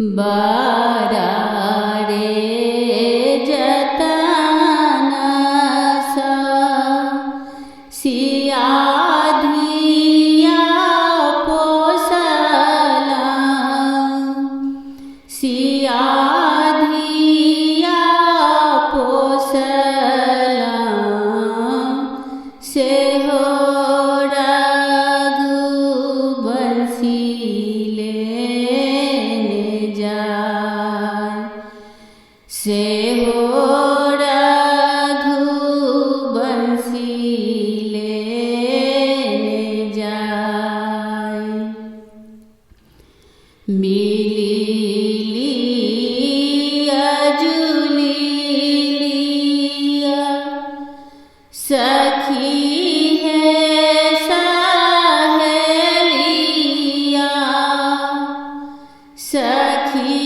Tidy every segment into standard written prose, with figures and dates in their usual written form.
बारा रे जतन सा सिया धिया पोसला सिया धिया पोसला से हो रघुवंशी से हो रघुवंशी लेने जाए। मिली लिया जुली लिया सखी है सहेलिया सखी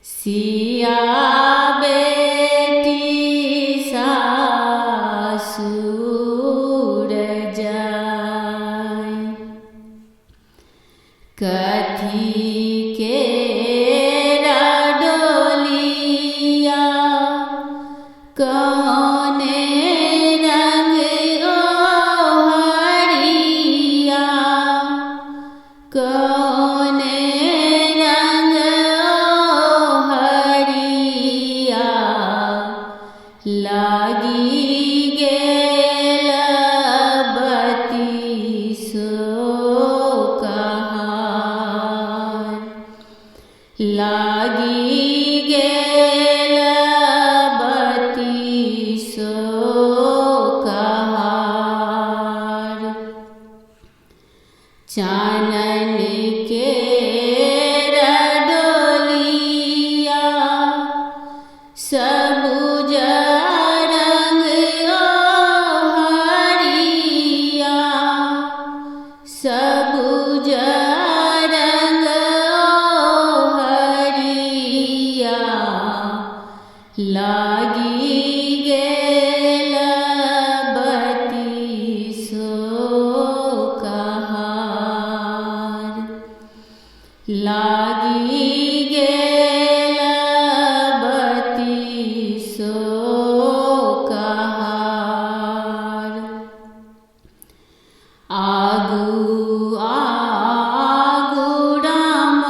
सिया बेटी सासुर जाए। कथी के डोलिया कौने रंग ओहरिया कौने लागी गेल बतीसो कहार लागी गेल बतीसो कहार। चानन के डोलिया सबुज सबुज रंग ओहरिया लागी गेल बतीसो कहार लागी गेल बतीसो कहार। आगू आगू राम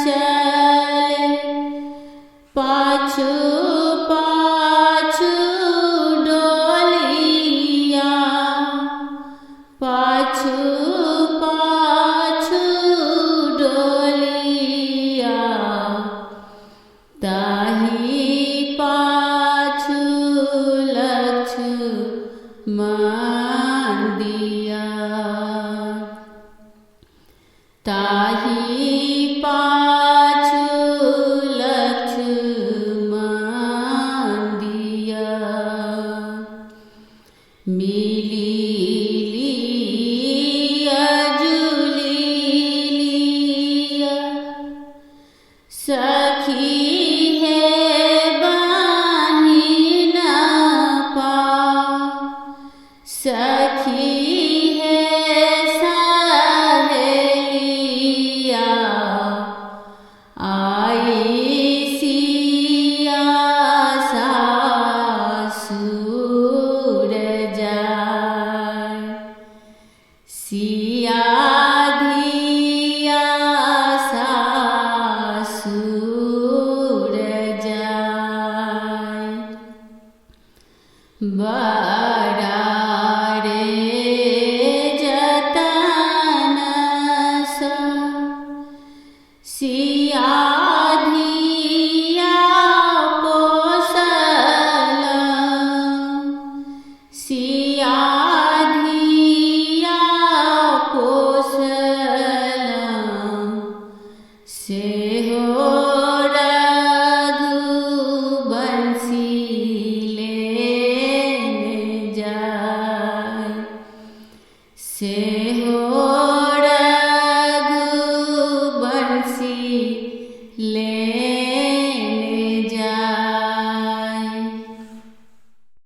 चले पाछू पाछू डोलिया पाछू पाछू डोलिया ताही पाछू लक्ष्मण दिया ताही पाछू लक्ष्मण दिया। मिली लिया जुली लिया सखी है बहिना पा सखी है सहेलिया आई सिया सासुर जाए। सिया धिया सासुर जाए। बारा रे जतन सा सिया धिया पोसला सिया धिया पोसला से हो रघुवंशी से हो रघुवंशी ले